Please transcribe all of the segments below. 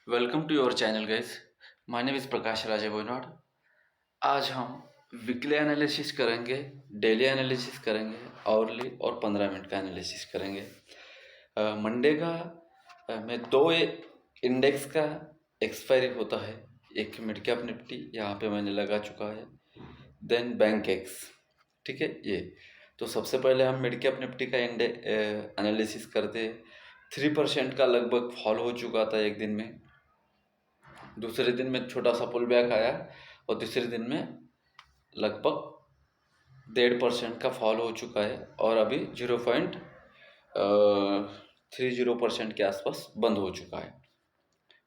Welcome to your channel guys. My name is Prakash Raje Boynad. आज हम weekly analysis करेंगे, daily analysis करेंगे, आवरली और 15 मिनट का एनालिसिस करेंगे। मंडे का में दो इंडेक्स का एक्सपायरी होता है। एक मिड कैप निफ्टी यहाँ पे मैंने लगा चुका है, देन बैंक एक्स। ठीक है, ये तो सबसे पहले हम मिड कैप निफ्टी का एनालिसिस करते हैं। 3% का लगभग फॉल हो चुका था एक दिन में। दूसरे दिन में छोटा सा पुल बैक आया और तीसरे दिन में लगभग 1.5% का फॉल हो चुका है और अभी 0.30% के आसपास बंद हो चुका है।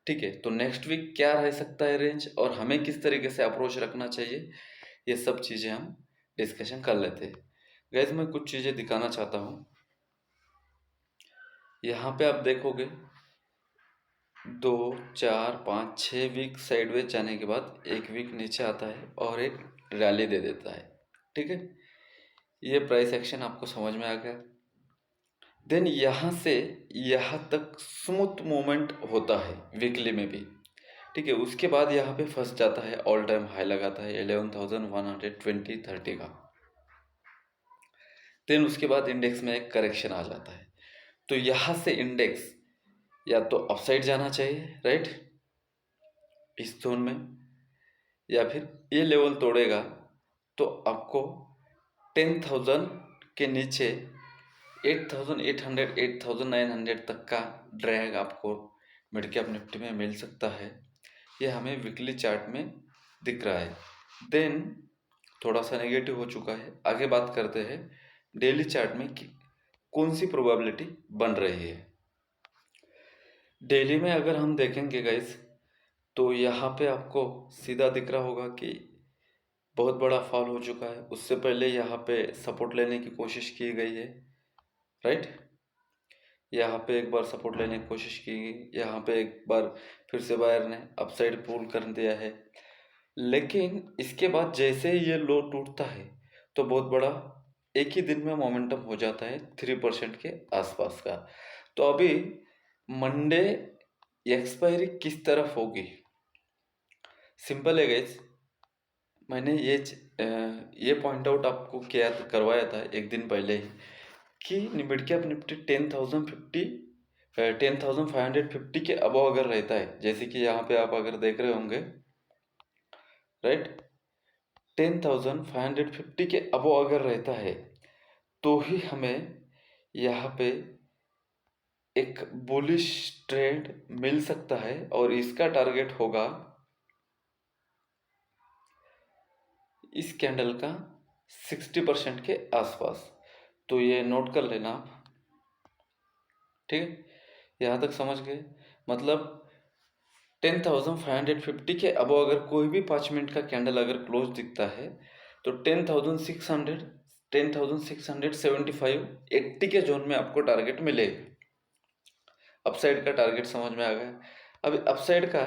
ठीक है, तो नेक्स्ट वीक क्या रह सकता है रेंज और हमें किस तरीके से अप्रोच रखना चाहिए, ये सब चीज़ें हम डिस्कशन कर लेते हैं। गैस मैं कुछ चीज़ें दिखाना चाहता हूँ। यहाँ पे आप देखोगे 2, 4, 5, 6 वीक साइडवेज जाने के बाद एक वीक नीचे आता है और एक रैली दे देता है। ठीक है, ये प्राइस एक्शन आपको समझ में आ गया। देन यहाँ से यहाँ तक स्मूथ मूवमेंट होता है वीकली में भी। ठीक है, उसके बाद यहाँ पे फंस जाता है, ऑल टाइम हाई लगाता है 11,120-30 का। देन उसके बाद इंडेक्स में एक करेक्शन आ जाता है। तो यहाँ से इंडेक्स या तो अपसाइड जाना चाहिए, राइट, इस जोन में, या फिर ये लेवल तोड़ेगा तो आपको 10,000 के नीचे 8,800 8,900 तक का ड्रैग आपको मिड कैप निफ्टी में मिल सकता है। ये हमें वीकली चार्ट में दिख रहा है। देन थोड़ा सा नेगेटिव हो चुका है। आगे बात करते हैं डेली चार्ट में कि कौन सी प्रोबेबिलिटी बन रही है। डेली में अगर हम देखेंगे गाइस तो यहाँ पे आपको सीधा दिख रहा होगा कि बहुत बड़ा फॉल हो चुका है। उससे पहले यहाँ पे सपोर्ट लेने की कोशिश की गई है, राइट। यहाँ पे एक बार सपोर्ट लेने की कोशिश की गई, यहाँ पे एक बार फिर से बायर ने अपसाइड पुल कर दिया है। लेकिन इसके बाद जैसे ही ये लो टूटता है तो बहुत बड़ा एक ही दिन में मोमेंटम हो जाता है 3% के आसपास का। तो अभी मंडे एक्सपायरी किस तरफ होगी, सिंपल है गाइस। मैंने ये पॉइंट आउट आपको किया करवाया था एक दिन पहले ही कि मिड कैप निफ्टी 10,550 के अबव अगर रहता है, जैसे कि यहाँ पे आप अगर देख रहे होंगे, राइट, 10,550 के अबव अगर रहता है तो ही हमें यहाँ पे एक बुलिश ट्रेंड मिल सकता है और इसका टारगेट होगा इस कैंडल का 60% के आसपास। तो ये नोट कर लेना आप, ठीक है। यहाँ तक समझ गए, मतलब 10,550 के अब अगर कोई भी 5 मिनट का कैंडल अगर क्लोज दिखता है तो 10,600 10,675 80 के जोन में आपको टारगेट मिलेगा। अपसाइड का टारगेट समझ में आ गया। अब अपसाइड का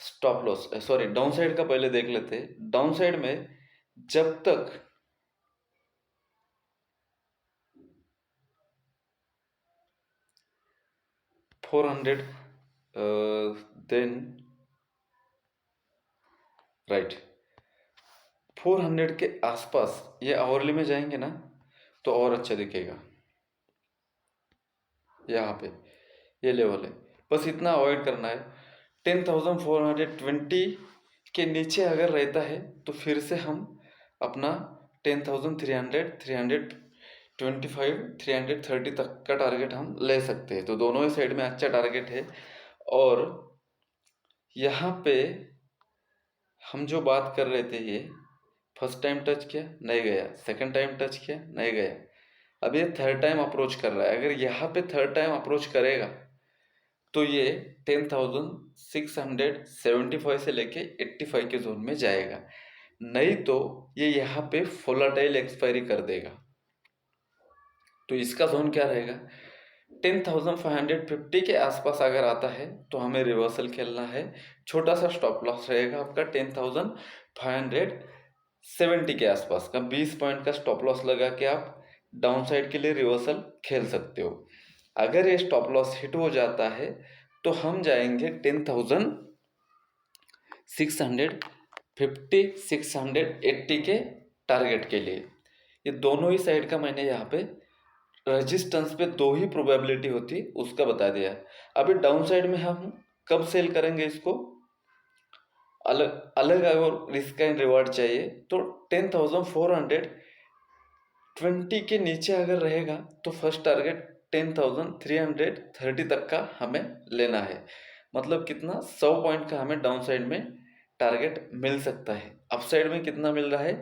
stop loss, sorry down side का पहले देख लेते हैं। डाउन साइड में जब तक फोर हंड्रेड देन राइट 400 के आसपास ये आवरली में जाएंगे ना तो और अच्छा दिखेगा। यहाँ पे ये लेवल है, बस इतना अवॉइड करना है। 10,420 के नीचे अगर रहता है तो फिर से हम अपना 10,300 325 330 तक का टारगेट हम ले सकते हैं। तो दोनों ही साइड में अच्छा टारगेट है। और यहाँ पे हम जो बात कर रहे थे, ये फर्स्ट टाइम टच किया नहीं गया, सेकंड टाइम टच किया नहीं गया, अब ये थर्ड टाइम अप्रोच कर रहा है। अगर यहाँ पे थर्ड टाइम अप्रोच करेगा तो ये 10,675 से लेके 85 के जोन में जाएगा, नहीं तो ये यहाँ पे वोलेटाइल एक्सपायरी कर देगा। तो इसका जोन क्या रहेगा, 10,550 के आसपास अगर आता है तो हमें रिवर्सल खेलना है। छोटा सा स्टॉप लॉस रहेगा आपका 10,570 के आसपास का। 20 पॉइंट का स्टॉप लॉस लगा के आप डाउन साइड के लिए रिवर्सल खेल सकते हो। अगर ये स्टॉप लॉस हिट हो जाता है तो हम जाएंगे 10,650 680 के टारगेट के लिए। ये दोनों ही साइड का मैंने यहाँ पे रेजिस्टेंस पे दो ही प्रोबेबिलिटी होती है उसका बता दिया है। अभी डाउन साइड में हम कब सेल करेंगे इसको, अलग अलग अगर रिस्क एंड रिवार्ड चाहिए तो 10,420 के नीचे अगर रहेगा तो फर्स्ट टारगेट 10,330 तक का हमें लेना है। मतलब कितना, 100 पॉइंट का हमें डाउन साइड में टारगेट मिल सकता है। अप साइड में कितना मिल रहा है,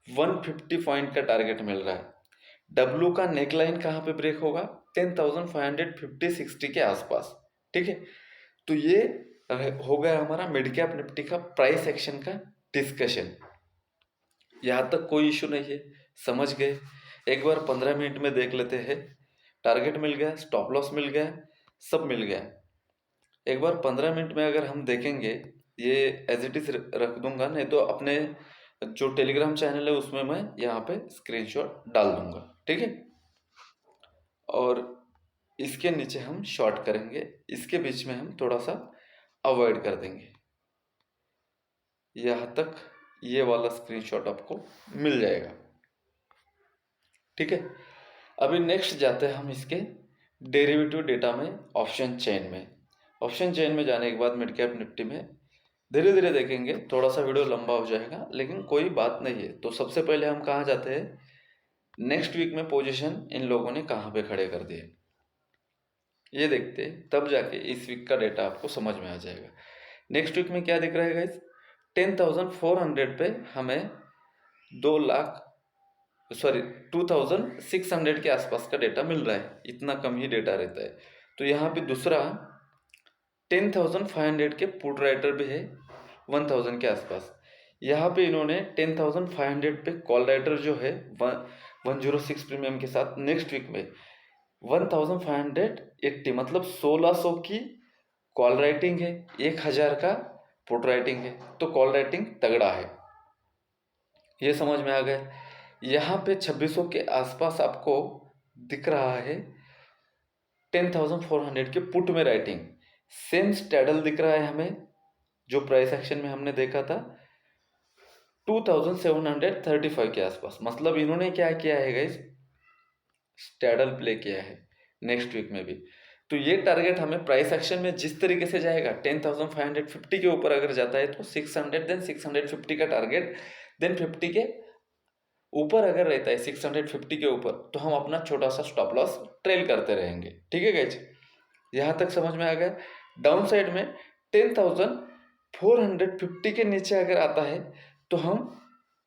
150 पॉइंट का टारगेट मिल रहा है। डब्ल्यू का नेकलाइन कहाँ पे ब्रेक होगा, 10,550-60 के आसपास। ठीक है, तो ये हो गया हमारा मिड कैप निफ्टी का प्राइस एक्शन का डिस्कशन। यहाँ तक कोई इशू नहीं है, समझ गए। एक बार 15 मिनट में देख लेते हैं। टारगेट मिल गया, स्टॉप लॉस मिल गया, सब मिल गया। एक बार 15 मिनट में अगर हम देखेंगे, ये एज इट इज रख दूंगा, नहीं तो अपने जो टेलीग्राम चैनल है उसमें मैं यहाँ पे स्क्रीनशॉट डाल दूंगा। ठीक है, और इसके नीचे हम शॉर्ट करेंगे, इसके बीच में हम थोड़ा सा अवॉइड कर देंगे। यहाँ तक ये वाला स्क्रीनशॉट आपको मिल जाएगा। ठीक है, अभी नेक्स्ट जाते हैं हम इसके डेरिवेटिव डेटा में, ऑप्शन चेन में। ऑप्शन चेन में जाने के बाद मिड कैप निफ्टी में धीरे धीरे देखेंगे, थोड़ा सा वीडियो लंबा हो जाएगा लेकिन कोई बात नहीं है। तो सबसे पहले हम कहाँ जाते हैं, नेक्स्ट वीक में पोजीशन इन लोगों ने कहाँ पे खड़े कर दिए ये देखते हैं, तब जाके इस वीक का डेटा आपको समझ में आ जाएगा। नेक्स्ट वीक में क्या दिख रहा है गाइस, 10,400 पे हमें 2,600 के आसपास का डेटा मिल रहा है। इतना कम ही डेटा रहता है। तो यहाँ पे दूसरा 10,500 के पुट राइटर भी है 1,000 के आसपास। यहाँ पे इन्होंने 10,500 पे कॉल राइटर जो है 106 प्रीमियम के साथ नेक्स्ट वीक में 1,580 मतलब 1,600 की कॉल राइटिंग है, 1,000 का पुट राइटिंग है। तो कॉल राइटिंग तगड़ा है, ये समझ में आ गया। यहाँ पे 2600 के आसपास आपको दिख रहा है 10,400 के पुट में राइटिंग। सेम स्टैडल दिख रहा है हमें, जो प्राइस एक्शन में हमने देखा था 2,735 के आसपास। मतलब इन्होंने क्या किया है गाइस, स्टैडल प्ले किया है नेक्स्ट वीक में भी। तो ये टारगेट हमें प्राइस एक्शन में जिस तरीके से जाएगा 10,550 के ऊपर अगर जाता है तो 600 देन 650 का टारगेट, देन 50 के ऊपर अगर रहता है 650 के ऊपर तो हम अपना छोटा सा स्टॉप लॉस ट्रेल करते रहेंगे। ठीक है गाइस, यहाँ तक समझ में आ गया। डाउन साइड में 10,450 के नीचे अगर आता है तो हम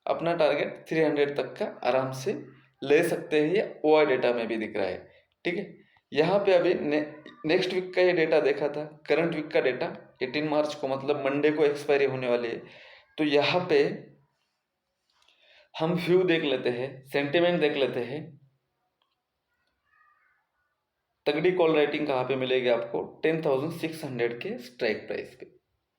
अपना टारगेट 300 तक का आराम से ले सकते हैं। ये ओआई डेटा में भी दिख रहा है। ठीक है, यहाँ पे अभी नेक्स्ट वीक का ये डेटा देखा था, करंट वीक का डेटा 18 मार्च को, मतलब मंडे को एक्सपायरी होने वाली है। तो यहाँ पे हम व्यू देख लेते हैं, सेंटिमेंट देख लेते हैं। तगड़ी कॉल राइटिंग कहाँ पे मिलेगी आपको, 10,600 के स्ट्राइक प्राइस पे।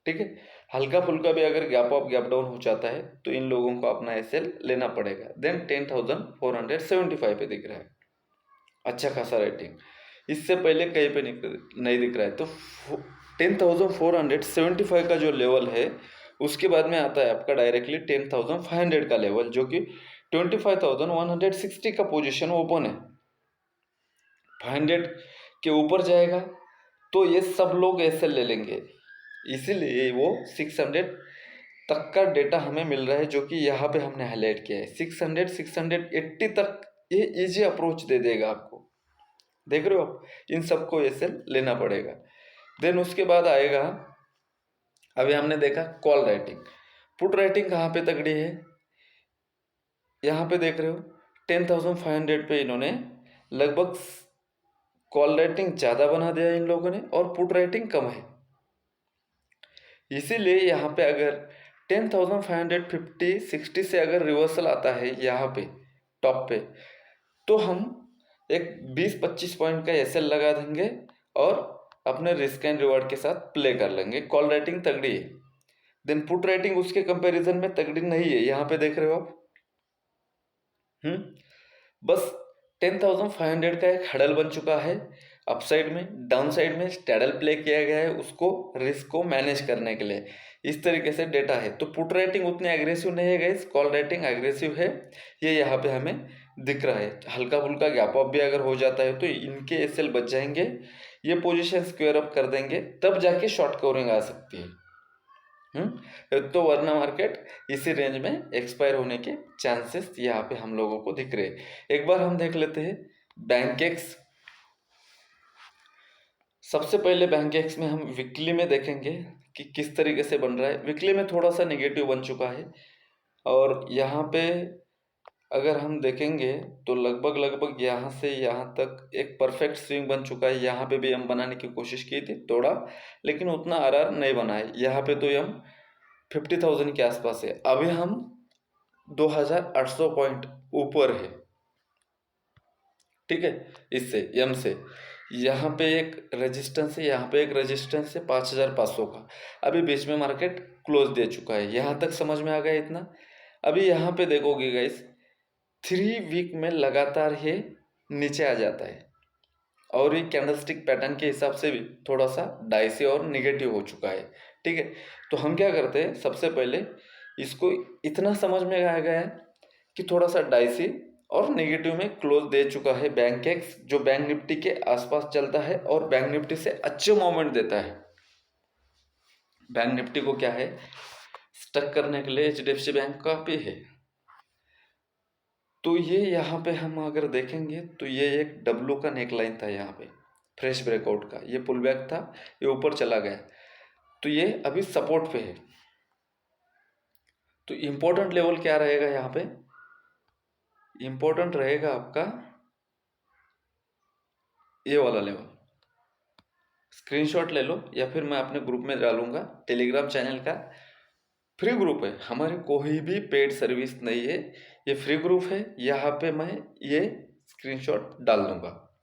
ठीक है, हल्का फुल्का भी अगर गैप अप गैप डाउन हो जाता है तो इन लोगों को अपना एसएल लेना पड़ेगा। देन 10,475 पे दिख रहा है, अच्छा खासा राइटिंग। इससे पहले कहीं पे नहीं दिख रहा है। तो 10,475 का जो लेवल है उसके बाद में आता है आपका डायरेक्टली 10,500 का लेवल, जो कि 25,160 का पोजीशन ओपन है। 500 के ऊपर जाएगा तो ये सब लोग एसएल ले लेंगे, इसीलिए वो 600 तक का डेटा हमें मिल रहा है, जो कि यहाँ पे हमने हाईलाइट किया है। 600 680 तक ये इजी अप्रोच दे देगा आपको। देख रहे हो आप, इन सबको एसएल लेना पड़ेगा। देन उसके बाद आएगा, अभी हमने देखा कॉल राइटिंग। पुट राइटिंग कहाँ पे तगड़ी है, यहाँ पे देख रहे हो 10,500 पे इन्होंने लगभग कॉल राइटिंग ज़्यादा बना दिया इन लोगों ने और पुट राइटिंग कम है। इसीलिए यहाँ पे अगर 10,550-60 से अगर रिवर्सल आता है यहाँ पे टॉप पे, तो हम एक 20-25 पॉइंट का एसएल लगा देंगे और अपने रिस्क एंड रिवार्ड के साथ प्ले कर लेंगे। कॉल राइटिंग तगड़ी है। देन पुट राइटिंग उसके कंपैरिजन में तगड़ी नहीं है, यहाँ पे देख रहे हो आप। बस 10,500 का एक हडल बन चुका है। अपसाइड में, डाउन साइड में स्टैडल प्ले किया गया है उसको रिस्क को मैनेज करने के लिए। इस तरीके से डेटा है। तो पुट रेटिंग उतनी एग्रेसिव नहीं है गाइस, कॉल रेटिंग एग्रेसिव है, ये यहाँ पे हमें दिख रहा है। हल्का फुल्का गैप अप भी अगर हो जाता है तो इनके एसएल बच जाएंगे, ये पोजीशन स्क्वायर अप कर देंगे, तब जाके शॉर्ट कवरिंग आ सकती है। तो वरना मार्केट इसी रेंज में एक्सपायर होने के चांसेस यहाँ पे हम लोगों को दिख रहे हैं। एक बार हम देख लेते हैं बैंकेक्स। सबसे पहले बैंकेक्स में हम वीकली में देखेंगे कि किस तरीके से बन रहा है। वीकली में थोड़ा सा नेगेटिव बन चुका है, और यहाँ पे अगर हम देखेंगे तो लगभग यहाँ से यहाँ तक एक परफेक्ट स्विंग बन चुका है। यहाँ पे भी हम बनाने की कोशिश की थी थोड़ा, लेकिन उतना आरआर नहीं बना है। यहाँ पे तो हम 50,000 के आसपास है, अभी हम 2,800 पॉइंट ऊपर है, ठीक है। इससे यम से यहाँ पे एक रेजिस्टेंस है, यहाँ पे एक रेजिस्टेंस है 5,500 का। अभी बीच में मार्केट क्लोज दे चुका है, यहाँ तक समझ में आ गया इतना। अभी यहाँ पे देखोगे गाइस 3 वीक में लगातार ये नीचे आ जाता है, और ये कैंडलस्टिक पैटर्न के हिसाब से भी थोड़ा सा डाइसी और निगेटिव हो चुका है, ठीक है। तो हम क्या करते हैं, सबसे पहले इसको इतना समझ में आ गया है कि थोड़ा सा डाइसी और नेगेटिव में क्लोज दे चुका है बैंकेक्स, जो बैंक निफ्टी के आसपास चलता है और बैंक निफ्टी से अच्छे मोमेंट देता है। बैंक निफ्टी को क्या है, स्टक करने के लिए HDFC बैंक का भी है। तो ये यहाँ पे हम अगर देखेंगे तो ये एक डब्लू का नेकलाइन था, यहाँ पे फ्रेश ब्रेकआउट का ये पुल बैक था, ये ऊपर चला गया, तो ये अभी सपोर्ट पे है। तो इम्पोर्टेंट लेवल क्या रहेगा, यहाँ पे इम्पोर्टेंट रहेगा आपका ये वाला लेवल। स्क्रीनशॉट ले लो, या फिर मैं अपने ग्रुप में डालूंगा, टेलीग्राम चैनल का फ्री ग्रुप है हमारे, कोई भी पेड सर्विस नहीं है, ये फ्री ग्रुप है। यहाँ पे मैं ये स्क्रीनशॉट डाल दूंगा।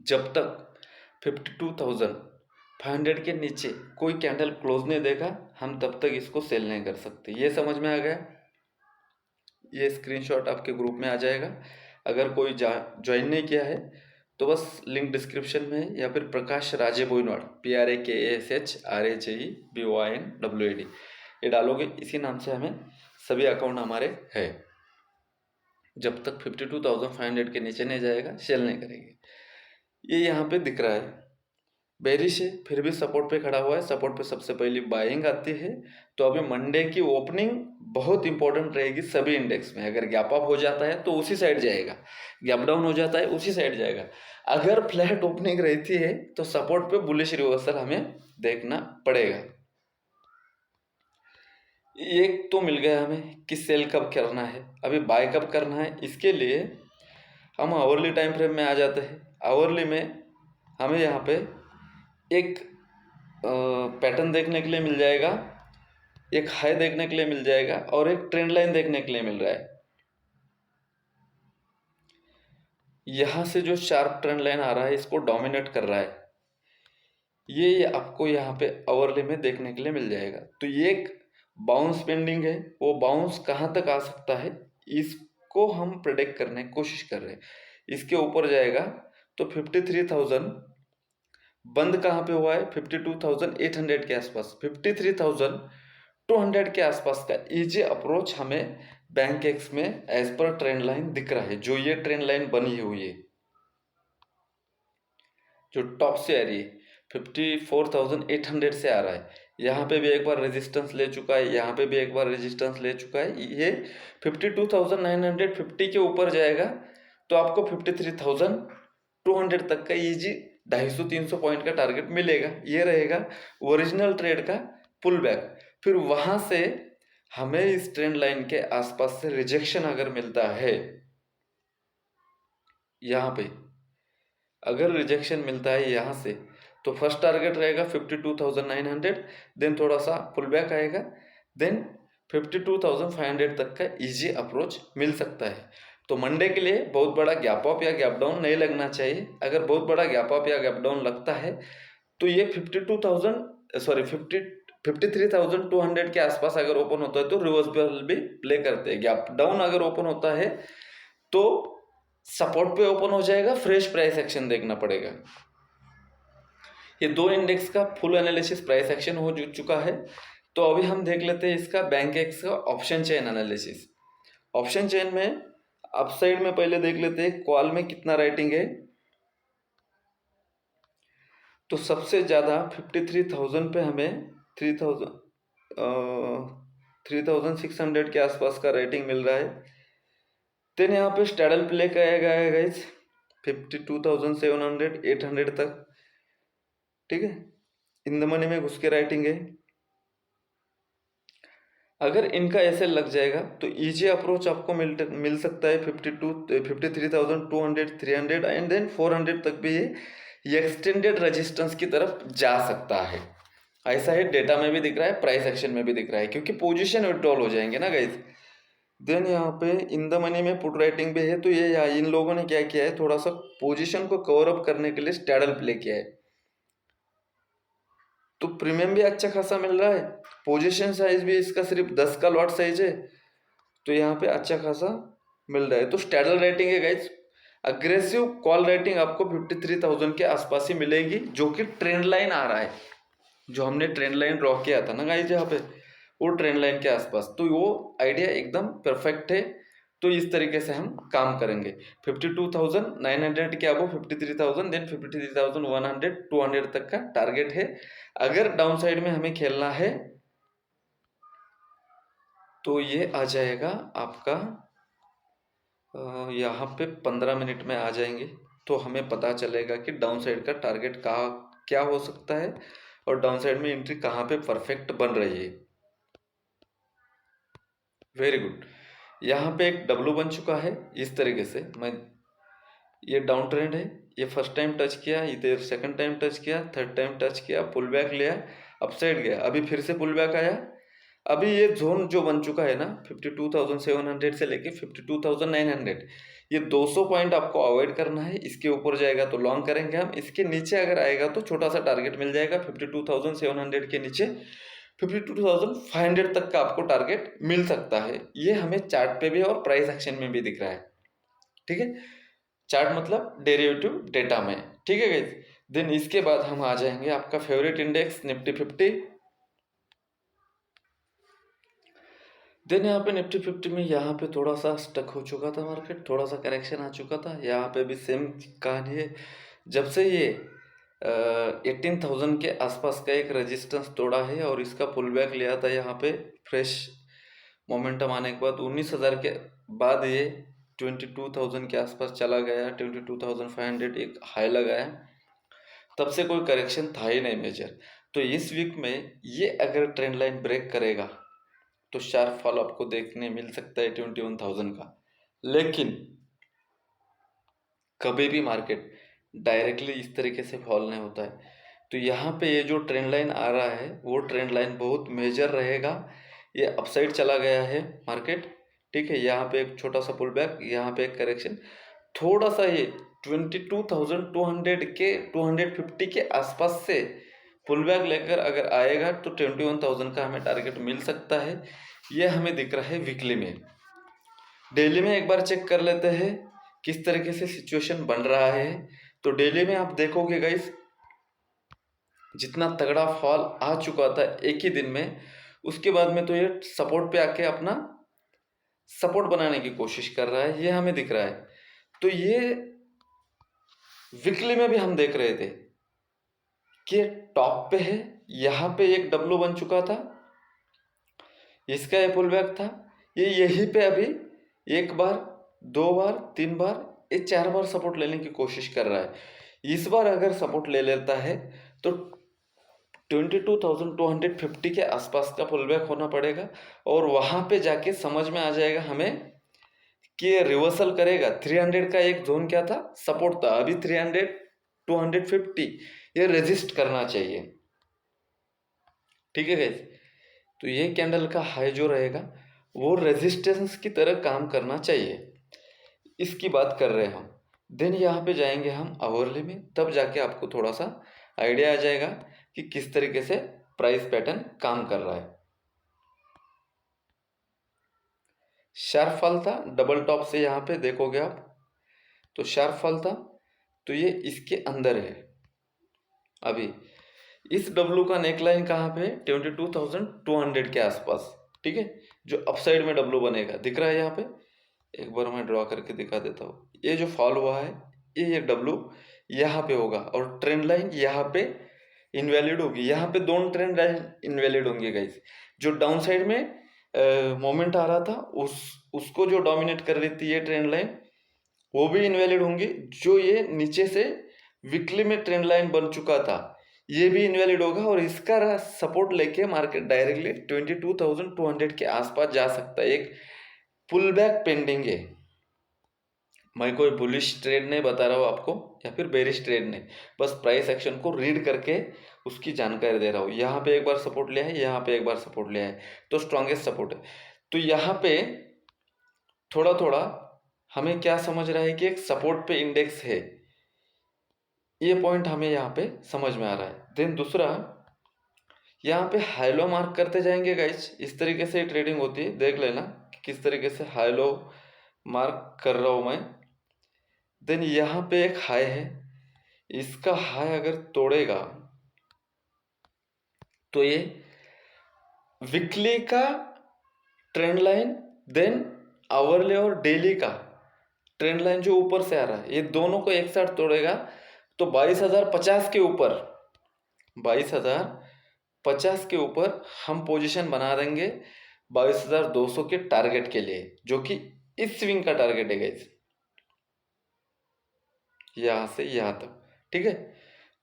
जब तक 52,500 के नीचे कोई कैंडल क्लोज नहीं देगा, हम तब तक इसको सेल नहीं कर सकते। ये समझ में आ गया। ये स्क्रीनशॉट आपके ग्रुप में आ जाएगा। अगर कोई ज्वाइन नहीं किया है तो बस लिंक डिस्क्रिप्शन में है, या फिर प्रकाश राजे बोइनवाड PRAKASHRAJEBOINWAD ये डालोगे, इसी नाम से हमें सभी अकाउंट हमारे है। जब तक 52,500 के नीचे नहीं जाएगा सेल नहीं करेंगे। ये यहाँ पे दिख रहा है बेरिश है, फिर भी सपोर्ट पे खड़ा हुआ है। सपोर्ट पे सबसे पहली बाइंग आती है। तो अभी मंडे की ओपनिंग बहुत इंपॉर्टेंट रहेगी सभी इंडेक्स में। अगर गैप अप हो जाता है तो उसी साइड जाएगा, गैप डाउन हो जाता है उसी साइड जाएगा। अगर फ्लैट ओपनिंग रहती है तो सपोर्ट पे बुलिश रिवर्सल हमें देखना पड़ेगा। एक तो मिल गया हमें कि सेल कब करना है, अभी बाय कब करना है। इसके लिए हम आवरली टाइम फ्रेम में आ जाते हैं। आवरली में हमें यहाँ पे एक पैटर्न देखने के लिए मिल जाएगा, एक हाई देखने के लिए मिल जाएगा, और एक ट्रेंड लाइन देखने के लिए मिल रहा है। यहाँ से जो शार्प ट्रेंड लाइन आ रहा है इसको डोमिनेट कर रहा है, ये आपको यहाँ पे आवरली में देखने के लिए मिल जाएगा। तो ये एक बाउंस पेंडिंग है, वो बाउंस कहाँ तक आ सकता है इसको हम प्रेडिक्ट करने की कोशिश कर रहे हैं। इसके ऊपर जाएगा तो 53,000 बंद कहाँ पे हुआ है, 52,800 के आसपास, 53,200 के आसपास का इजी अप्रोच हमें बैंक एक्स में एज पर ट्रेंड लाइन दिख रहा है। जो ये ट्रेंड लाइन बनी हुई है, जो टॉप से आ रही है 54,800 से आ रहा है, यहाँ पे भी एक बार रेजिस्टेंस ले चुका है, यहाँ पे भी एक बार रेजिस्टेंस ले चुका है। ये 52,950 के ऊपर जाएगा तो आपको 53,200 तक का इजी 250-300 पॉइंट का टारगेट मिलेगा। ये रहेगा ओरिजिनल ट्रेड का पुल बैक। फिर वहां से हमें इस ट्रेंड लाइन के आसपास से रिजेक्शन अगर मिलता है, यहाँ पे अगर रिजेक्शन मिलता है यहाँ से, तो फर्स्ट टारगेट रहेगा 52,900, देन थोड़ा सा पुल बैक आएगा, देन 52,500 तक का इजी अप्रोच मिल सकता है। तो मंडे के लिए बहुत बड़ा गैप अप या गैप डाउन नहीं लगना चाहिए। अगर बहुत बड़ा गैप अप या गैप डाउन लगता है तो ये 53,200 के आसपास अगर ओपन होता है तो रिवर्सल भी प्ले करते हैं। गैप डाउन अगर ओपन होता है तो सपोर्ट पे ओपन हो जाएगा, फ्रेश प्राइस एक्शन देखना पड़ेगा। ये दो इंडेक्स का फुल एनालिसिस प्राइस एक्शन हो चुका है। तो अभी हम देख लेते हैं इसका बैंक एक्स का option chain analysis. Option chain में अपसाइड में पहले देख लेते हैं कॉल में कितना राइटिंग है। तो सबसे ज़्यादा 53,000 पे हमें 3,600 के आसपास का रेटिंग मिल रहा है। देन यहाँ पे स्टैडल प्ले किया गया है गाइज 52,700 800 तक, ठीक है। इन द मनी में घुस के राइटिंग है। अगर इनका ऐसे लग जाएगा तो इजी अप्रोच आपको मिल सकता है 53,200 300 एंड देन 400 तक भी ये एक्सटेंडेड रेजिस्टेंस की तरफ जा सकता है। ऐसा है, डेटा में भी दिख रहा है, प्राइस एक्शन में भी दिख रहा है, क्योंकि पोजीशन विड्रॉल हो जाएंगे ना गाइज। देन यहाँ पे इन द मनी में पुट राइटिंग भी है। तो ये इन लोगों ने क्या किया है, थोड़ा सा पोजीशन को कवर अप करने के लिए स्टैडल प्ले किया है। तो प्रीमियम भी अच्छा खासा मिल रहा है, पोजीशन साइज भी इसका सिर्फ 10 का लॉट साइज है, तो यहाँ पे अच्छा खासा मिल रहा है। तो स्टैडल रेटिंग है गाइज। अग्रेसिव कॉल रेटिंग आपको 53,000 के आसपास ही मिलेगी, जो कि ट्रेंड लाइन आ रहा है, जो हमने ट्रेंड लाइन ड्रॉ किया था ना गाइज यहाँ पे, वो ट्रेंड लाइन के आसपास। तो वो आइडिया एकदम परफेक्ट है। तो इस तरीके से हम काम करेंगे। 52,900 के अबो 53,000, देन 53,100 200 तक का टारगेट है। अगर डाउन साइड में हमें खेलना है तो ये आ जाएगा आपका यहाँ पे 15 मिनट में आ जाएंगे। तो हमें पता चलेगा कि डाउन साइड का टारगेट कहाँ क्या हो सकता है और डाउन साइड में एंट्री कहाँ पे परफेक्ट बन रही है। Very good. यहाँ पे एक डब्लू बन चुका है इस तरीके से। मैं ये डाउन ट्रेंड है, ये फर्स्ट टाइम टच किया, इधर सेकंड टाइम टच किया, थर्ड टाइम टच किया, पुल बैक लिया, अपसाइड गया, अभी फिर से पुल बैक आया। अभी ये जोन जो बन चुका है ना 52,700 से लेके 52,900, ये 200 पॉइंट आपको अवॉइड करना है। इसके ऊपर जाएगा तो लॉन्ग करेंगे हम, इसके नीचे अगर आएगा तो छोटा सा टारगेट मिल जाएगा 52,700 के नीचे 52,500 तक का आपको टारगेट मिल सकता है। ये हमें चार्ट पे भी और प्राइस एक्शन में भी दिख रहा है, ठीक है। चार्ट मतलब डेरिवेटिव डेटा में, ठीक है गाइस। देन इसके बाद हम आ जाएंगे आपका फेवरेट इंडेक्स निफ्टी 50। देन यहाँ पे निफ्टी 50 में यहाँ पे थोड़ा सा स्टक हो चुका था मार्केट, थोड़ा सा करेक्शन आ चुका था। यहाँ पे भी सेम कहानी है। जब से ये 18,000 के आसपास का एक रेजिस्टेंस तोड़ा है और इसका पुल बैक लिया था यहाँ पे फ्रेश मोमेंटम आने के बाद 19,000 के बाद ये 22,000 के आसपास चला गया, 22,500 एक हाई लगाया, तब से कोई करेक्शन था ही नहीं मेजर। तो इस वीक में ये अगर ट्रेंड लाइन ब्रेक करेगा तो शार्प फॉल आपको देखने मिल सकता है 21,000 का। लेकिन कभी भी मार्केट डायरेक्टली इस तरीके से फॉल नहीं होता है। तो यहाँ पे ये जो ट्रेंड लाइन आ रहा है वो ट्रेंड लाइन बहुत मेजर रहेगा। ये अपसाइड चला गया है मार्केट, ठीक है। यहाँ पे एक छोटा सा पुल बैक, यहाँ पे एक करेक्शन, थोड़ा सा ये 22,200 के 250 के आसपास से पुल बैक लेकर अगर आएगा तो 21,000 का हमें टारगेट मिल सकता है। ये हमें दिख रहा है वीकली में। डेली में एक बार चेक कर लेते हैं किस तरीके से सिचुएशन बन रहा है। तो डेली में आप देखोगे गाइस, जितना तगड़ा फॉल आ चुका था एक ही दिन में, उसके बाद में तो ये सपोर्ट पे आके अपना सपोर्ट बनाने की कोशिश कर रहा है, ये हमें दिख रहा है। तो ये वीकली में भी हम देख रहे थे कि टॉप पे है, यहाँ पे एक डब्लू बन चुका था, इसका ये पुल बैक था, ये यहीं पे अभी एक बार, दो बार, तीन बार, ये 4 बार सपोर्ट लेने की कोशिश कर रहा है। इस बार अगर सपोर्ट ले लेता है तो 22,250 के आसपास का पुल बैक होना पड़ेगा और वहां पे जाके समझ में आ जाएगा हमें कि ये रिवर्सल करेगा। 300 का एक जोन क्या था, सपोर्ट था, अभी 300 250 ये रेजिस्ट करना चाहिए, ठीक है गाइस। तो ये कैंडल का हाई जो रहेगा वो रेजिस्टेंस की तरह काम करना चाहिए, इसकी बात कर रहे हैं हम। देन यहाँ पे जाएंगे हम आवरली में, तब जाके आपको थोड़ा सा आइडिया आ जाएगा कि किस तरीके से प्राइस पैटर्न काम कर रहा है। शार्प फॉल था, डबल टॉप से यहाँ पे देखोगे आप तो शार्प फॉल था, तो ये इसके अंदर है। अभी इस डब्लू का नेक लाइन कहाँ पे, 22,200 के आसपास, ठीक है। जो अपसाइड में डब्लू बनेगा दिख रहा है यहाँ पे, एक बार मैं ड्रॉ करके दिखा देता हूँ। ये जो फॉल हुआ है, ये डब्लू यहाँ पे होगा और ट्रेंड लाइन यहाँ पे इनवैलिड होगी। यहाँ पे दोनों ट्रेंड लाइन इनवैलिड होंगे गाइस। जो डाउन साइड में मोमेंट आ रहा था उसको जो डोमिनेट कर रही थी ये ट्रेंड लाइन, वो भी इनवैलिड होंगी। जो ये नीचे से वीकली में ट्रेंड लाइन बन चुका था, ये भी इनवैलिड होगा और इसका सपोर्ट लेके मार्केट डायरेक्टली 22,200 के आसपास जा सकता है। एक पुल बैक पेंडिंग है। मैं कोई बुलिश ट्रेड नहीं बता रहा हूँ आपको या फिर बेरिश ट्रेड नहीं, बस प्राइस एक्शन को रीड करके उसकी जानकारी दे रहा हूँ। यहाँ पे एक बार सपोर्ट लिया है, यहाँ पे एक बार सपोर्ट लिया है, तो स्ट्रॉन्गेस्ट सपोर्ट है। तो यहाँ पे थोड़ा थोड़ा हमें क्या समझ रहा है कि एक सपोर्ट पे इंडेक्स है, ये पॉइंट हमें यहाँ पे समझ में आ रहा है। देन दूसरा, यहाँ पे हाई लो मार्क करते जाएंगे गाइस। इस तरीके से ट्रेडिंग होती है, देख लेना कि किस तरीके से हाई लो मार्क कर रहा हूँ मैं। देन यहाँ पे एक हाई है, इसका हाई अगर तोड़ेगा तो ये वीकली का ट्रेंड लाइन, देन आवरली और डेली का ट्रेंड लाइन जो ऊपर से आ रहा है, ये दोनों को एक साथ तोड़ेगा तो 22,050 के ऊपर, 22,050 के ऊपर हम पोजीशन बना देंगे 22,200 के टारगेट के लिए, जो कि इस स्विंग का टारगेट है गाइस, यहां से यहां तक, ठीक है।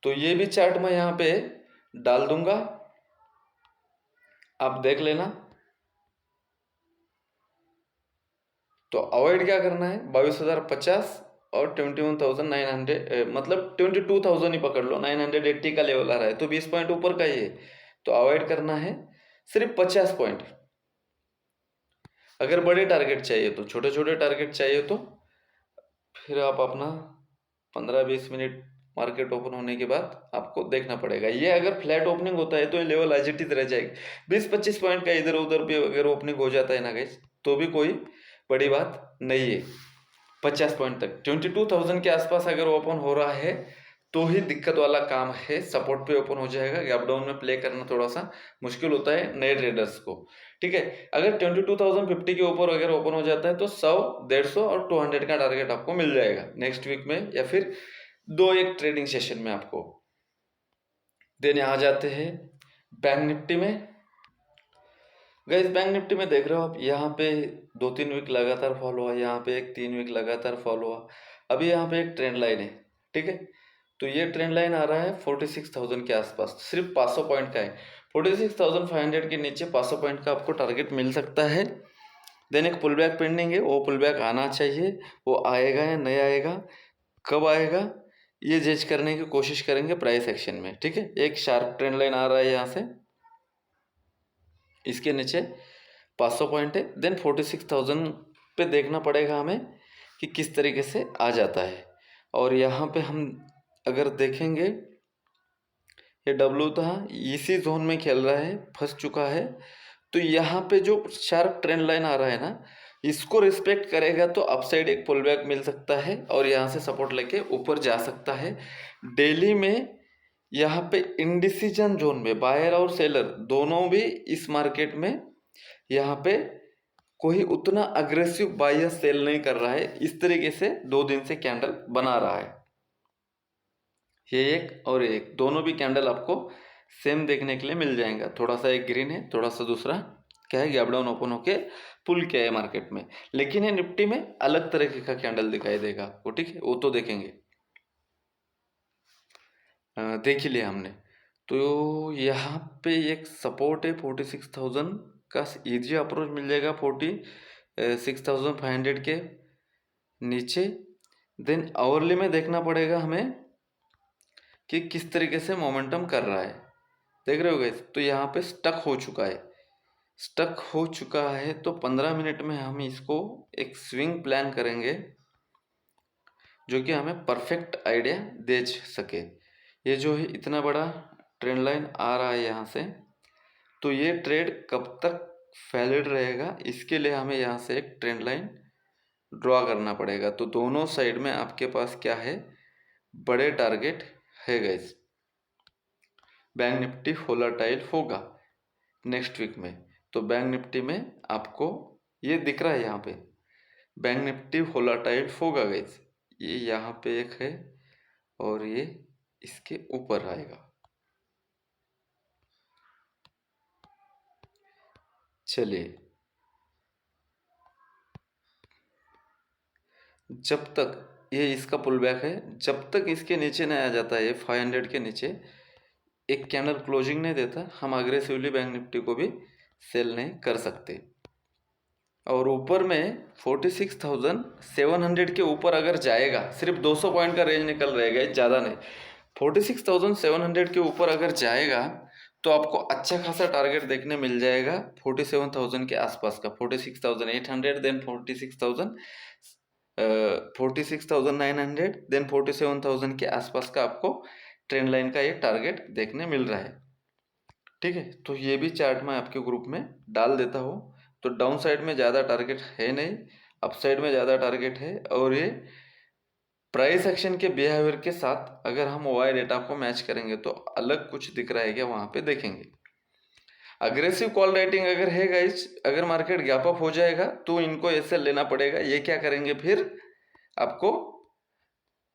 तो ये भी चार्ट मैं यहाँ पे डाल दूंगा, आप देख लेना। तो अवॉइड क्या करना है, 22,050 और 21,900, मतलब 22,000 ही पकड़ लो, 980 का लेवल आ रहा है तो 20 पॉइंट ऊपर का ही है। तो अवॉइड करना है सिर्फ 50 पॉइंट। अगर बड़े टारगेट चाहिए तो, छोटे छोटे टारगेट चाहिए तो फिर आप अपना 15-20 मिनट मार्केट ओपन होने के बाद आपको देखना पड़ेगा। ये अगर फ्लैट ओपनिंग होता है तो ये लेवल एज इट इज रह जाएगी। 20-25 पॉइंट का इधर उधर भी अगर ओपनिंग हो जाता है ना गाइस, तो भी कोई बड़ी बात नहीं है। 50 पॉइंट तक 22,000 के आसपास अगर ओपन हो रहा है तो ही दिक्कत वाला काम है। सपोर्ट पे ओपन हो जाएगा, गैप डाउन में प्ले करना थोड़ा सा मुश्किल होता है नए ट्रेडर्स को, ठीक है। अगर 22,050 के ऊपर अगर ओपन हो जाता है तो 100, 150 और 200 का टारगेट आपको मिल जाएगा नेक्स्ट वीक में या फिर 2-1 ट्रेडिंग सेशन में आपको। देन आ जाते हैं बैंक निफ्टी में। गाइस बैंक निफ्टी में देख रहे हो आप, यहाँ पे 2-3 वीक लगातार फॉल हुआ, यहाँ पे एक 3 वीक लगातार फॉल हुआ, अभी यहाँ पे एक ट्रेंड लाइन है, ठीक है। तो ये ट्रेंड लाइन आ रहा है 46,000 के आसपास, सिर्फ 500 पॉइंट का है। 46,500 के नीचे 500 पॉइंट का आपको टारगेट मिल सकता है। देन एक पुल बैक पेंडिंग है, वो पुल बैक आना चाहिए, वो आएगा या नहीं आएगा, कब आएगा, ये जज करने की कोशिश करेंगे प्राइस एक्शन में, ठीक है। एक शार्प ट्रेंड लाइन आ रहा है यहाँ से, इसके नीचे 500 पॉइंट है। देन 46,000 पे देखना पड़ेगा हमें कि किस तरीके से आ जाता है। और यहाँ पे हम अगर देखेंगे, ये डब्लू था, इसी जोन में खेल रहा है, फंस चुका है। तो यहाँ पे जो शार्प ट्रेंड लाइन आ रहा है ना, इसको रिस्पेक्ट करेगा तो अपसाइड एक पुल बैक मिल सकता है और यहाँ से सपोर्ट लेके ऊपर जा सकता है। डेली में यहाँ पे इंडिसीजन जोन में बायर और सेलर दोनों भी इस मार्केट में यहाँ पे कोई उतना अग्रेसिव बाय या सेल नहीं कर रहा है। इस तरीके से 2 दिन से कैंडल बना रहा है, ये एक और एक, दोनों भी कैंडल आपको सेम देखने के लिए मिल जाएगा। थोड़ा सा एक ग्रीन है, थोड़ा सा दूसरा क्या है, गैप डाउन ओपन होके पुल किया है मार्केट में। लेकिन ये निफ्टी में अलग तरीके का कैंडल दिखाई देगा वो, ठीक है, वो तो देखेंगे, देख ही लिया हमने। तो यहाँ पे एक सपोर्ट है 46,000 का, इजी अप्रोच मिल जाएगा 46,500 के नीचे। देन आवरली में देखना पड़ेगा हमें कि किस तरीके से मोमेंटम कर रहा है, देख रहे हो गाइस। तो यहाँ पे स्टक हो चुका है, स्टक हो चुका है तो 15 मिनट में हम इसको एक स्विंग प्लान करेंगे जो कि हमें परफेक्ट आइडिया दे सके। ये जो है इतना बड़ा ट्रेंड लाइन आ रहा है यहाँ से, तो ये ट्रेड कब तक वैलिड रहेगा, इसके लिए हमें यहाँ से एक ट्रेंड लाइन ड्रॉ करना पड़ेगा। तो दोनों साइड में आपके पास क्या है, बड़े टारगेट है गाइस। बैंक निफ्टी वोलेटाइल होगा नेक्स्ट वीक में। तो बैंक निफ्टी में आपको ये दिख रहा है यहाँ पे, बैंक निफ्टी वोलेटाइल होगा गाइस। ये यहाँ पे एक है और ये इसके ऊपर आएगा। चलिए, जब तक ये इसका पुल बैक है, जब तक इसके नीचे नहीं आ जाता है 500 के नीचे, एक कैंडल क्लोजिंग नहीं देता, हम अग्रेसिवली बैंक निफ्टी को भी सेल नहीं कर सकते। और ऊपर में 46,700 के ऊपर अगर जाएगा, सिर्फ 200 पॉइंट का रेंज निकल रहेगा, ज़्यादा नहीं, 46,700 के ऊपर अगर जाएगा तो आपको अच्छा खासा टारगेट देखने मिल जाएगा 47,000 के आसपास का, 46,800, देन 46,900, देन 47,000 के आसपास का आपको ट्रेंड लाइन का ये टारगेट देखने मिल रहा है। ठीक है, तो ये भी चार्ट मैं आपके ग्रुप में डाल देता हूँ। तो डाउन साइड में ज़्यादा टारगेट है नहीं, अप साइड में ज़्यादा टारगेट है। और ये प्राइस एक्शन के बिहेवियर के साथ अगर हम OI डेटा को मैच करेंगे तो अलग कुछ दिख रहा है क्या, वहाँ पे देखेंगे। अग्रेसिव कॉल राइटिंग अगर है गाइस, अगर मार्केट गैप अप हो जाएगा तो इनको ऐसे लेना पड़ेगा। ये क्या करेंगे, फिर आपको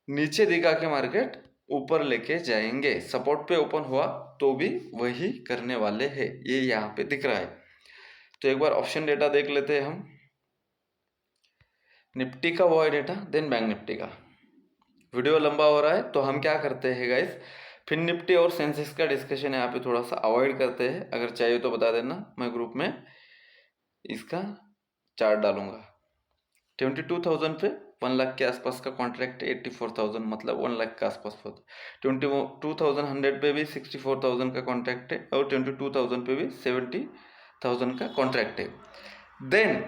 नीचे दिखा के मार्केट ऊपर लेके जाएंगे। सपोर्ट पे ओपन हुआ तो भी वही करने वाले हैं, ये यहाँ पे दिख रहा है। तो एक बार ऑप्शन डेटा देख लेते हैं हम, निफ्टी का OI data, then bank Nifty का। वीडियो लंबा हो रहा है तो हम क्या करते हैं गाइस, फिर निफ्टी और सेंसेक्स का डिस्कशन यहाँ पे थोड़ा सा अवॉइड करते हैं। अगर चाहिए तो बता देना, मैं ग्रुप में इसका चार्ट डालूंगा। 22,000 पे 1 लाख के आसपास का कॉन्ट्रैक्ट है, 84,000 मतलब 1 लाख के आसपास होता है। 22,100 पे भी 64,000 का कॉन्ट्रैक्ट है और 22,000 पे भी 70,000 का कॉन्ट्रैक्ट है। देन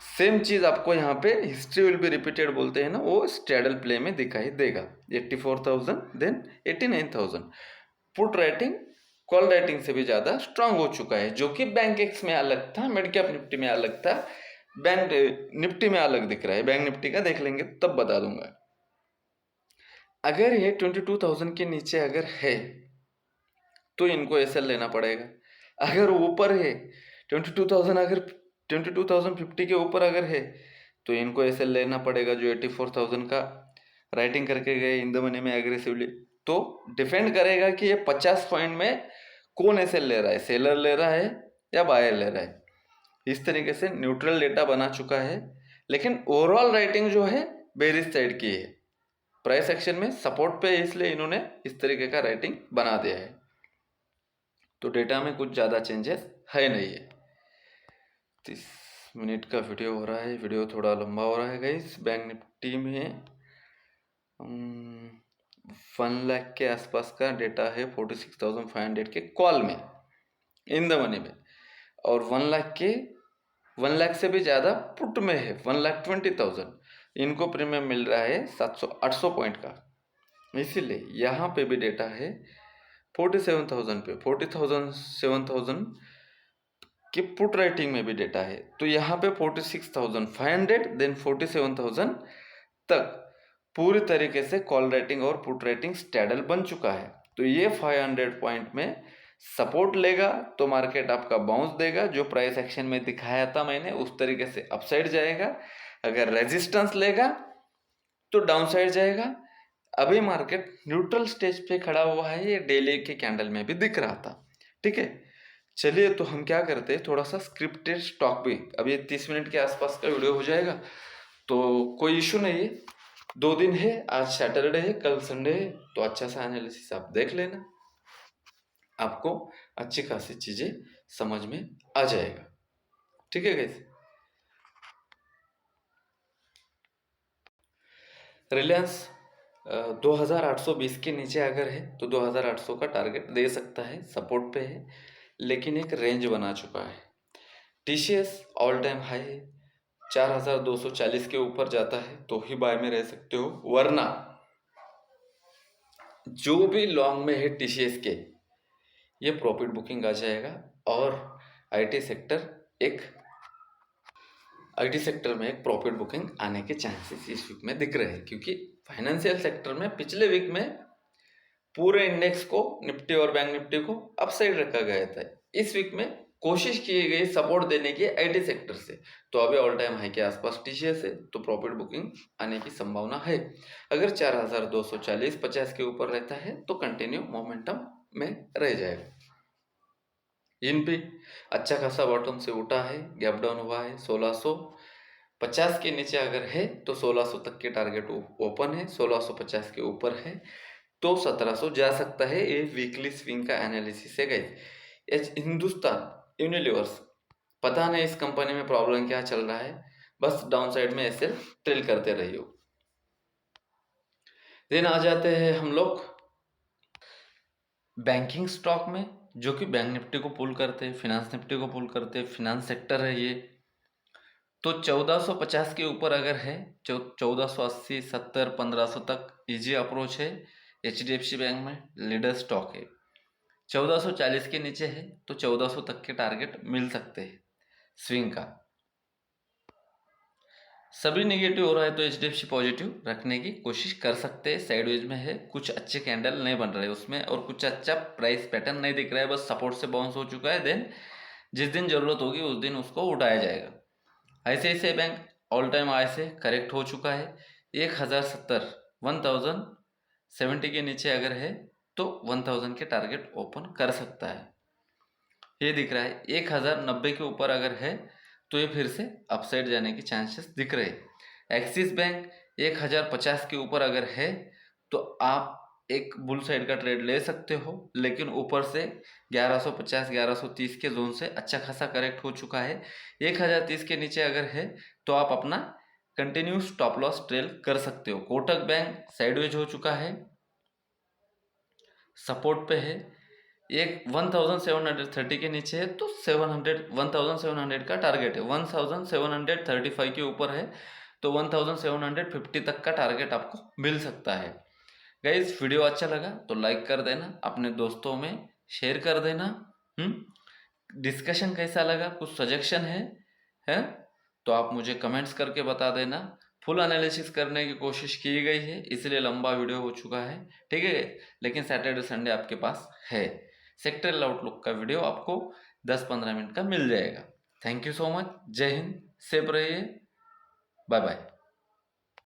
सेम चीज़ आपको यहाँ पे हिस्ट्री विल बी रिपीटेड बोलते हैं ना, वो स्ट्रैडल प्ले में दिखाई देगा। 84,000 then 89,000। Put writing call writing से भी ज़्यादा स्ट्रांग हो चुका है, जो कि बैंक एक्स में अलग था, मिड कैप निफ्टी में अलग था, बैंक निफ्टी में अलग दिख रहा है। बैंक निफ्टी का देख लेंगे तब बता दूंगा। अगर ये 22,000 के नीचे अगर है तो इनको ऐसे लेना पड़ेगा। अगर ऊपर है 22,000, अगर 22,050 के ऊपर अगर है तो इनको ऐसे लेना पड़ेगा, जो 84,000 का राइटिंग करके गए इन द मनी में एग्रेसिवली। तो डिपेंड करेगा कि ये 50 पॉइंट में कौन ऐसे ले रहा है, सेलर ले रहा है या बायर ले रहा है। इस तरीके से न्यूट्रल डेटा बना चुका है, लेकिन ओवरऑल राइटिंग जो है बेरिश साइड की है। प्राइस एक्शन में सपोर्ट पे, इसलिए इन्होंने इस तरीके का राइटिंग बना दिया है। तो डेटा में कुछ ज़्यादा चेंजेस है नहीं है। 30 मिनट का वीडियो हो रहा है, वीडियो थोड़ा लंबा हो रहा है गाइस। बैंक निफ्टी में 1 लाख के आसपास का डेटा है 46,500 के कॉल में इन द मनी में, और 1 लाख से भी ज़्यादा पुट में है 1,20,000। इनको प्रीमियम मिल रहा है 700-800 पॉइंट का। इसीलिए यहाँ पे भी डेटा है 47,000 पे, 47,000 के पुट राइटिंग में भी डेटा है। तो यहाँ पे 46,500 देन 47,000 तक पूरी तरीके से कॉल राइटिंग और पुट राइटिंग स्ट्रैडल बन चुका है। तो ये 500 पॉइंट में सपोर्ट लेगा तो मार्केट आपका बाउंस देगा, जो प्राइस एक्शन में दिखाया था मैंने उस तरीके से अपसाइड जाएगा। अगर रेजिस्टेंस लेगा तो डाउन साइड जाएगा। अभी मार्केट न्यूट्रल स्टेज पे खड़ा हुआ है, ये डेली के कैंडल में भी दिख रहा था। ठीक है, चलिए तो हम क्या करते हैं, थोड़ा सा स्क्रिप्टेड स्टॉक भी, अभी 30 मिनट के आसपास का वीडियो हो जाएगा तो कोई इशू नहीं है। 2 दिन है, आज सैटरडे है, कल संडे है, तो अच्छा सा एनालिसिस आप देख लेना, आपको अच्छी खासी चीज़ें समझ में आ जाएगा। ठीक है गाइस, रिलायंस 2,820 के नीचे अगर है तो 2,800 का टारगेट दे सकता है, सपोर्ट पे है, लेकिन एक रेंज बना चुका है। TCS ऑल टाइम हाई है, 4,240 के ऊपर जाता है तो ही बाय में रह सकते हो, वरना जो भी लॉन्ग में है TCS के, ये प्रॉफिट बुकिंग आ जाएगा। और IT सेक्टर एक आईटी सेक्टर में एक प्रॉफिट बुकिंग आने के चांसेस इस वीक में दिख रहे हैं, क्योंकि फाइनेंशियल सेक्टर में पिछले वीक में पूरे इंडेक्स को, निफ्टी और बैंक निफ्टी को अपसाइड रखा गया था। इस वीक में कोशिश की गई सपोर्ट देने की आईटी सेक्टर से, तो अभी ऑल टाइम हाई के आसपास टीसीएस है, तो प्रॉफिट बुकिंग आने की संभावना है। अगर 4240-50 के ऊपर रहता है तो कंटिन्यू मोमेंटम में रह जाएगा। इन भी अच्छा खासा बॉटम से उठा है, गैप डाउन हुआ है। 1650 के नीचे अगर है तो 1600 तक के टारगेट ओपन है। 1650 के ऊपर है तो 1700 जा सकता है। ये वीकली स्विंग का एनालिसिस है गाइस। हिंदुस्तान यूनिलीवर्स, पता नहीं इस कंपनी में प्रॉब्लम क्या चल रहा है, बस डाउन साइड में ऐसे ट्रेल करते रहिए। देन आ जाते हैं हम लोग बैंकिंग स्टॉक में, जो कि बैंक निफ्टी को पुल करते हैं, फिनांस निफ्टी को पुल करते हैं। फिनांस सेक्टर है ये, तो 1450 के ऊपर अगर है, 1480, 70, 1500 तक इजी अप्रोच है। एचडीएफसी बैंक में लीडर स्टॉक है। 1440 के नीचे है तो 1400 तक के टारगेट मिल सकते हैं स्विंग का। सभी नेगेटिव हो रहा है तो एचडीएफसी पॉजिटिव रखने की कोशिश कर सकते हैं। साइडवेज में है, कुछ अच्छे कैंडल नहीं बन रहे उसमें, और कुछ अच्छा प्राइस पैटर्न नहीं दिख रहा है, बस सपोर्ट से बाउंस हो चुका है। देन जिस दिन जरूरत होगी उस दिन उसको उठाया जाएगा। ICICI bank all time high से करेक्ट हो चुका है। 1070, 1070 के नीचे अगर है तो 1000 के टारगेट ओपन कर सकता है, ये दिख रहा है। 1090 के ऊपर अगर है तो ये फिर से अपसाइड जाने के चांसेस दिख रहे हैं। एक्सिस बैंक 1050 के ऊपर अगर है तो आप एक बुल साइड का ट्रेड ले सकते हो, लेकिन ऊपर से 1150, 1130 के जोन से अच्छा खासा करेक्ट हो चुका है। 1030 के नीचे अगर है तो आप अपना कंटिन्यू स्टॉप लॉस ट्रेल कर सकते हो। कोटक बैंक साइडवेज हो चुका है, सपोर्ट पे है। एक 1730 के नीचे है तो 1700 का टारगेट है। 1735 के ऊपर है तो 1750 तक का टारगेट आपको मिल सकता है। गाइस, वीडियो अच्छा लगा तो लाइक कर देना, अपने दोस्तों में शेयर कर देना। डिस्कशन कैसा लगा, कुछ सजेशन है तो आप मुझे कमेंट्स करके बता देना। फुल एनालिसिस करने की कोशिश की गई है, इसलिए लंबा वीडियो हो चुका है, ठीक है। लेकिन सैटरडे संडे आपके पास है, सेक्टरल आउटलुक का वीडियो आपको 10-15 मिनट का मिल जाएगा। Thank you so much. जय हिंद, सेफ रहिए, बाय बाय।